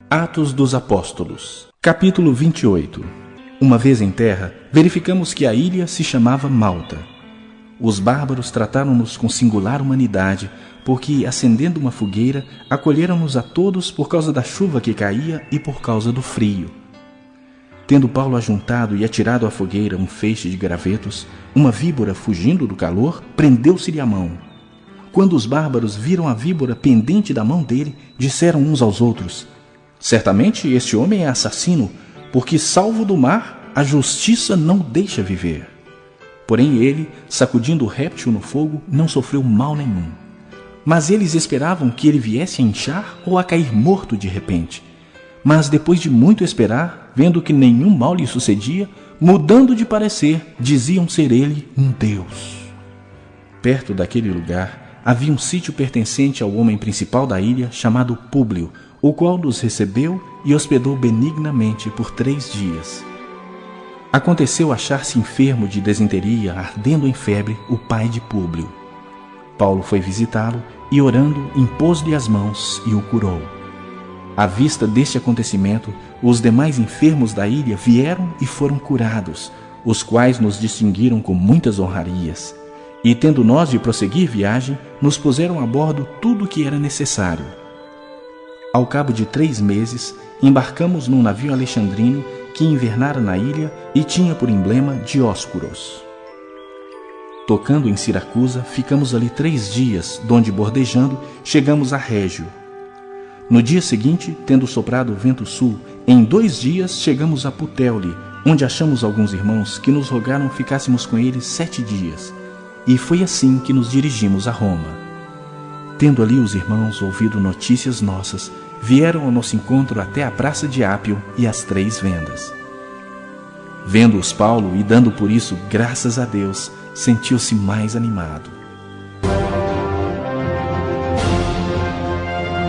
Atos dos Apóstolos, capítulo 28. Uma vez em terra, verificamos que a ilha se chamava Malta. Os bárbaros trataram-nos com singular humanidade, porque, acendendo uma fogueira, acolheram-nos a todos por causa da chuva que caía e por causa do frio. Tendo Paulo ajuntado e atirado à fogueira um feixe de gravetos, uma víbora, fugindo do calor, prendeu-se-lhe a mão. Quando os bárbaros viram a víbora pendente da mão dele, disseram uns aos outros: certamente este homem é assassino, porque, salvo do mar, a justiça não deixa viver. Porém ele, sacudindo o réptil no fogo, não sofreu mal nenhum. Mas eles esperavam que ele viesse a inchar ou a cair morto de repente. Mas depois de muito esperar, vendo que nenhum mal lhe sucedia, mudando de parecer, diziam ser ele um deus. Perto daquele lugar havia um sítio pertencente ao homem principal da ilha, chamado Públio, o qual nos recebeu e hospedou benignamente por 3 dias. Aconteceu achar-se enfermo de desenteria, ardendo em febre, o pai de Públio. Paulo foi visitá-lo e, orando, impôs-lhe as mãos e o curou. À vista deste acontecimento, os demais enfermos da ilha vieram e foram curados, os quais nos distinguiram com muitas honrarias. E, tendo nós de prosseguir viagem, nos puseram a bordo tudo o que era necessário. Ao cabo de 3 meses, embarcamos num navio alexandrino que invernara na ilha e tinha por emblema Dióscuros. Tocando em Siracusa, ficamos ali 3 dias, donde, bordejando, chegamos a Régio. No dia seguinte, tendo soprado o vento sul, em 2 dias chegamos a Puteoli, onde achamos alguns irmãos que nos rogaram ficássemos com eles 7 dias. E foi assim que nos dirigimos a Roma. Tendo ali os irmãos ouvido notícias nossas, vieram ao nosso encontro até a praça de Ápio e as 3 vendas. Vendo-os Paulo e dando por isso graças a Deus, sentiu-se mais animado.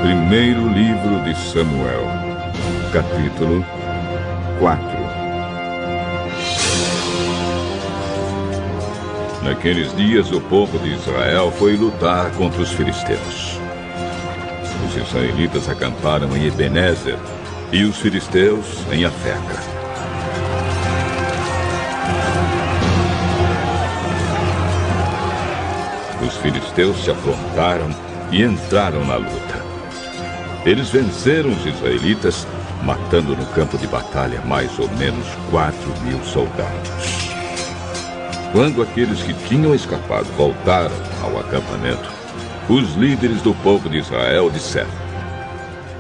Primeiro livro de Samuel, capítulo 4. Naqueles dias o povo de Israel foi lutar contra os filisteus. Os israelitas acamparam em Ebenezer e os filisteus em Afeca. Os filisteus se afrontaram e entraram na luta. Eles venceram os israelitas, matando no campo de batalha mais ou menos 4.000 soldados. Quando aqueles que tinham escapado voltaram ao acampamento, os líderes do povo de Israel disseram: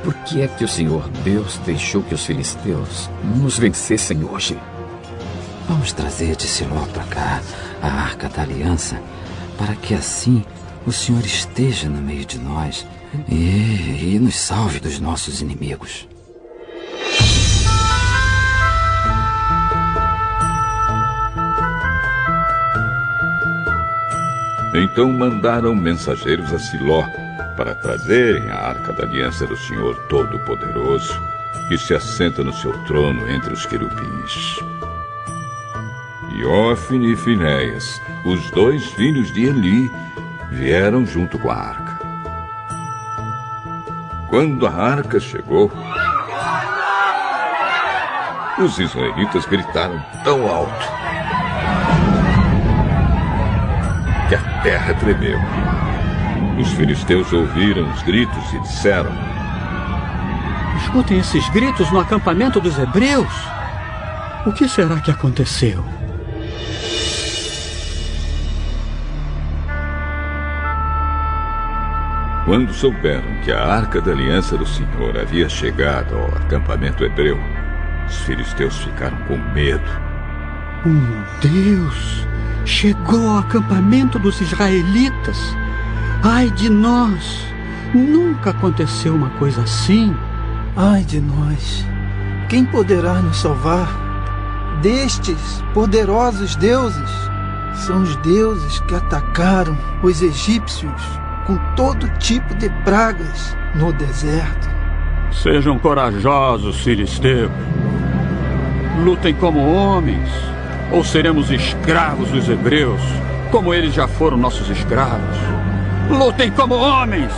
por que é que o Senhor Deus deixou que os filisteus nos vencessem hoje? Vamos trazer de Siló para cá a Arca da Aliança, para que assim o Senhor esteja no meio de nós e nos salve dos nossos inimigos. Então mandaram mensageiros a Siló para trazerem a Arca da Aliança do Senhor Todo-Poderoso, que se assenta no seu trono entre os querubins. E Hófni e Finéias, os 2 filhos de Eli, vieram junto com a arca. Quando a arca chegou, os israelitas gritaram tão alto que a terra tremeu. Os filisteus ouviram os gritos e disseram: escutem esses gritos no acampamento dos hebreus. O que será que aconteceu? Quando souberam que a Arca da Aliança do Senhor havia chegado ao acampamento hebreu, os filisteus ficaram com medo. Deus chegou ao acampamento dos israelitas. Ai de nós! Nunca aconteceu uma coisa assim. Ai de nós! Quem poderá nos salvar destes poderosos deuses? São os deuses que atacaram os egípcios com todo tipo de pragas no deserto. Sejam corajosos, filisteus. Lutem como homens, ou seremos escravos dos hebreus, como eles já foram nossos escravos. Lutem como homens!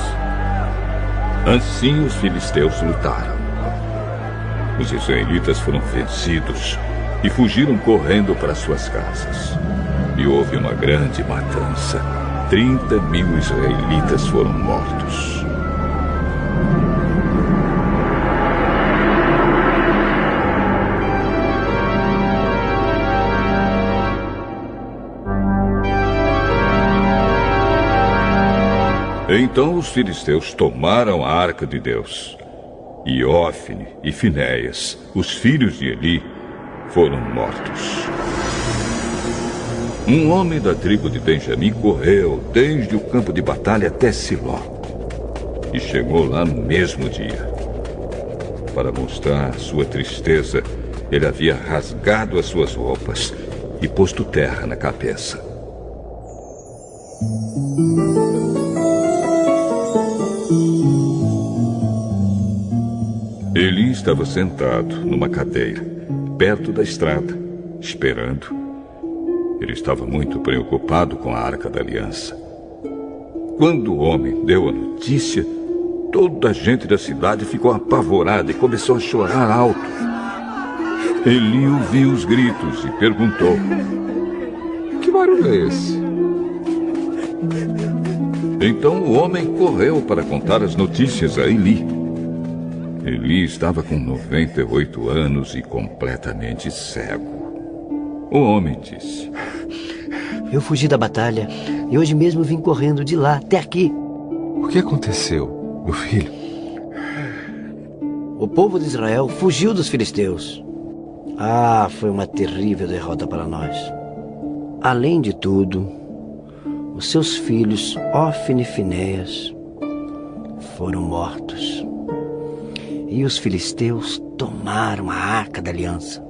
Assim os filisteus lutaram. Os israelitas foram vencidos e fugiram correndo para suas casas. E houve uma grande matança. 30.000 israelitas foram mortos. Então os filisteus tomaram a arca de Deus. E Ófni e Finéias, os filhos de Eli, foram mortos. Um homem da tribo de Benjamim correu desde o campo de batalha até Siló. E chegou lá no mesmo dia. Para mostrar sua tristeza, ele havia rasgado as suas roupas e posto terra na cabeça. Eli estava sentado numa cadeira, perto da estrada, esperando. Ele estava muito preocupado com a Arca da Aliança. Quando o homem deu a notícia, toda a gente da cidade ficou apavorada e começou a chorar alto. Eli ouviu os gritos e perguntou: que barulho é esse? Então o homem correu para contar as notícias a Eli. Eli estava com 98 anos e completamente cego. O homem disse: eu fugi da batalha e hoje mesmo vim correndo de lá até aqui. O que aconteceu, meu filho? O povo de Israel fugiu dos filisteus. Ah, foi uma terrível derrota para nós. Além de tudo, os seus filhos, Ófni e Finéias, foram mortos. E os filisteus tomaram a Arca da Aliança.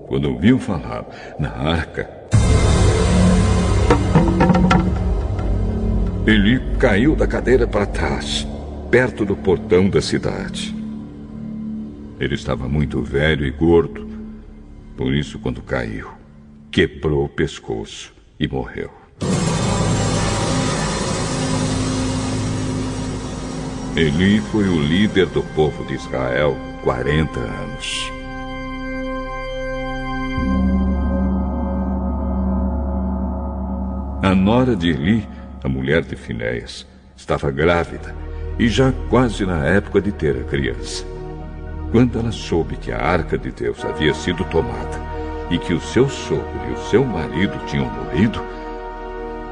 Quando ouviu falar na arca, Eli caiu da cadeira para trás, perto do portão da cidade. Ele estava muito velho e gordo, por isso, quando caiu, quebrou o pescoço e morreu. Eli foi o líder do povo de Israel 40 anos. A nora de Eli, a mulher de Finéias, estava grávida e já quase na época de ter a criança. Quando ela soube que a Arca de Deus havia sido tomada e que o seu sogro e o seu marido tinham morrido,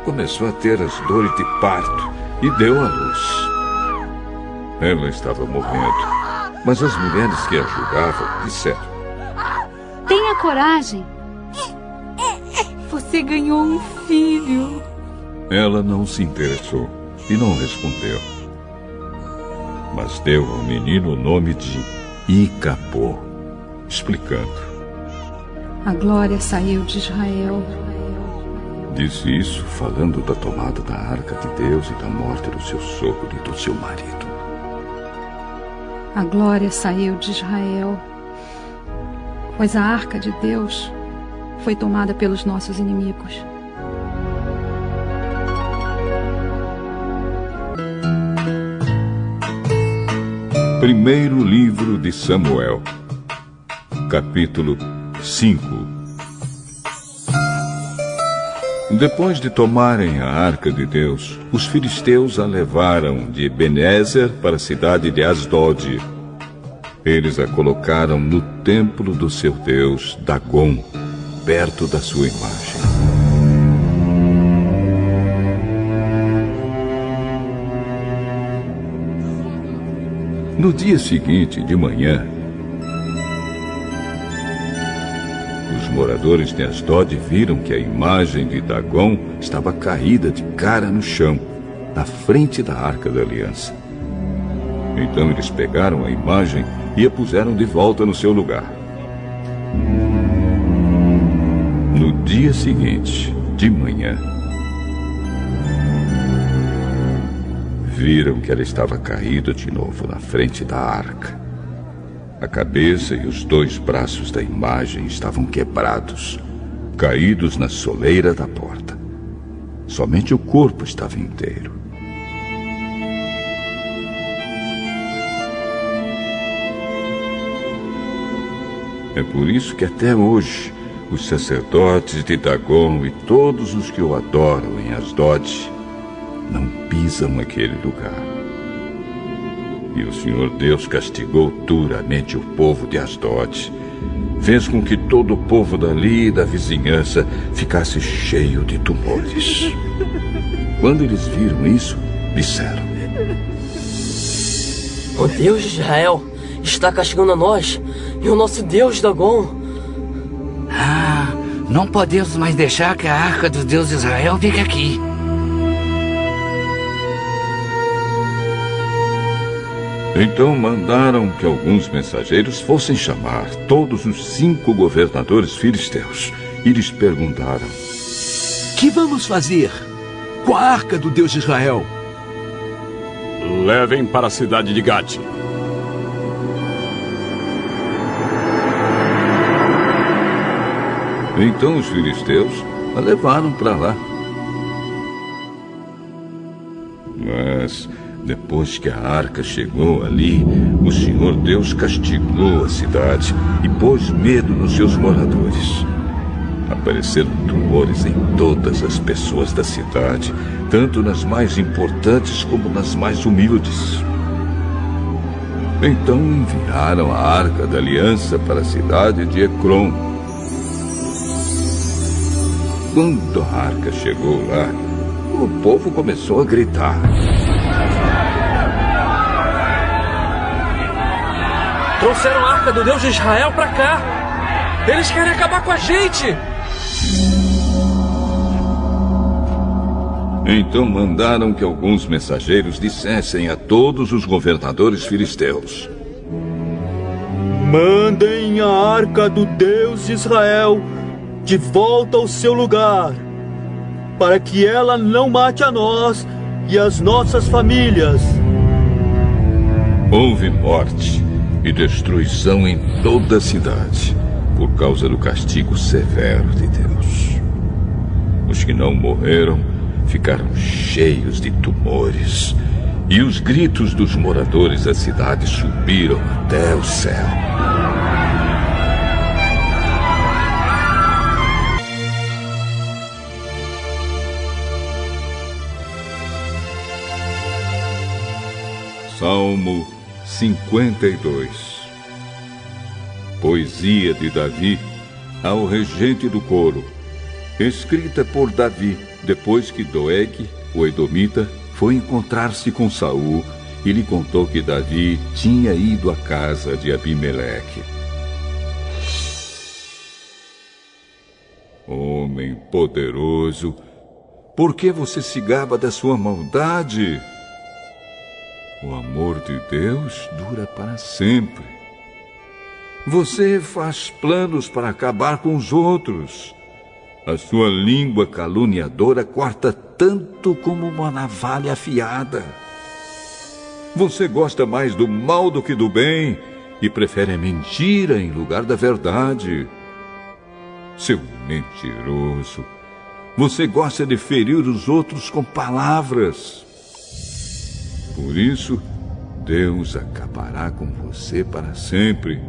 começou a ter as dores de parto e deu à luz. Ela estava morrendo, mas as mulheres que a ajudavam disseram: tenha coragem. Você ganhou um filho. Ela não se interessou e não respondeu. Mas deu ao menino o nome de Icabô, explicando: a glória saiu de Israel. Disse isso falando da tomada da Arca de Deus e da morte do seu sogro e do seu marido. A glória saiu de Israel, pois a Arca de Deus foi tomada pelos nossos inimigos. Primeiro livro de Samuel, capítulo 5. Depois de tomarem a Arca de Deus, os filisteus a levaram de Ebenezer para a cidade de Asdod. Eles a colocaram no templo do seu deus Dagom, perto da sua imagem. No dia seguinte, de manhã, os moradores de Asdod viram que a imagem de Dagom estava caída de cara no chão, na frente da Arca da Aliança. Então eles pegaram a imagem e a puseram de volta no seu lugar. No dia seguinte, de manhã, viram que ela estava caída de novo na frente da arca. A cabeça e os 2 braços da imagem estavam quebrados, caídos na soleira da porta. Somente o corpo estava inteiro. É por isso que até hoje os sacerdotes de Dagon e todos os que o adoram em Asdod não pisam aquele lugar. E o Senhor Deus castigou duramente o povo de Asdod. Fez com que todo o povo dali e da vizinhança ficasse cheio de tumores. Quando eles viram isso, disseram: o Deus de Israel está castigando a nós e o nosso Deus Dagon. Não podemos mais deixar que a arca do Deus de Israel fique aqui. Então mandaram que alguns mensageiros fossem chamar todos os 5 governadores filisteus e lhes perguntaram: que vamos fazer com a arca do Deus de Israel? Levem para a cidade de Gate. Então os filisteus a levaram para lá. Mas depois que a arca chegou ali, o Senhor Deus castigou a cidade e pôs medo nos seus moradores. Apareceram tumores em todas as pessoas da cidade, tanto nas mais importantes como nas mais humildes. Então enviaram a arca da aliança para a cidade de Ecrom. Quando a arca chegou lá, o povo começou a gritar: trouxeram a arca do Deus de Israel para cá! Eles querem acabar com a gente! Então mandaram que alguns mensageiros dissessem a todos os governadores filisteus: mandem a arca do Deus de Israel de volta ao seu lugar, para que ela não mate a nós e as nossas famílias. Houve morte e destruição em toda a cidade, por causa do castigo severo de Deus. Os que não morreram ficaram cheios de tumores, e os gritos dos moradores da cidade subiram até o céu. Salmo 52. Poesia de Davi ao regente do coro, escrita por Davi depois que Doeg, o edomita, foi encontrar-se com Saul e lhe contou que Davi tinha ido à casa de Abimeleque. Homem poderoso, por que você se gaba da sua maldade? O amor de Deus dura para sempre. Você faz planos para acabar com os outros. A sua língua caluniadora corta tanto como uma navalha afiada. Você gosta mais do mal do que do bem e prefere a mentira em lugar da verdade. Seu mentiroso, você gosta de ferir os outros com palavras. Por isso, Deus acabará com você para sempre.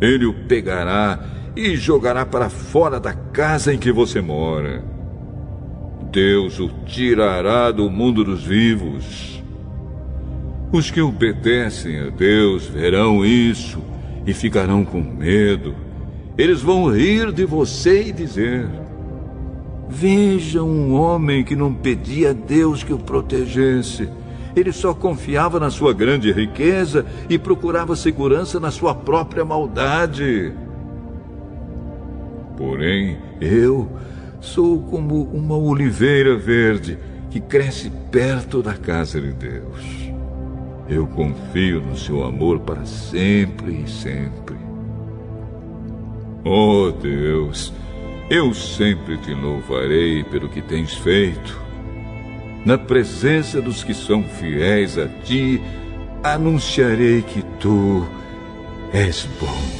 Ele o pegará e jogará para fora da casa em que você mora. Deus o tirará do mundo dos vivos. Os que obedecem a Deus verão isso e ficarão com medo. Eles vão rir de você e dizer: veja um homem que não pedia a Deus que o protegesse. Ele só confiava na sua grande riqueza e procurava segurança na sua própria maldade. Porém, eu sou como uma oliveira verde que cresce perto da casa de Deus. Eu confio no seu amor para sempre e sempre. Oh Deus, eu sempre te louvarei pelo que tens feito. Na presença dos que são fiéis a ti, anunciarei que tu és bom.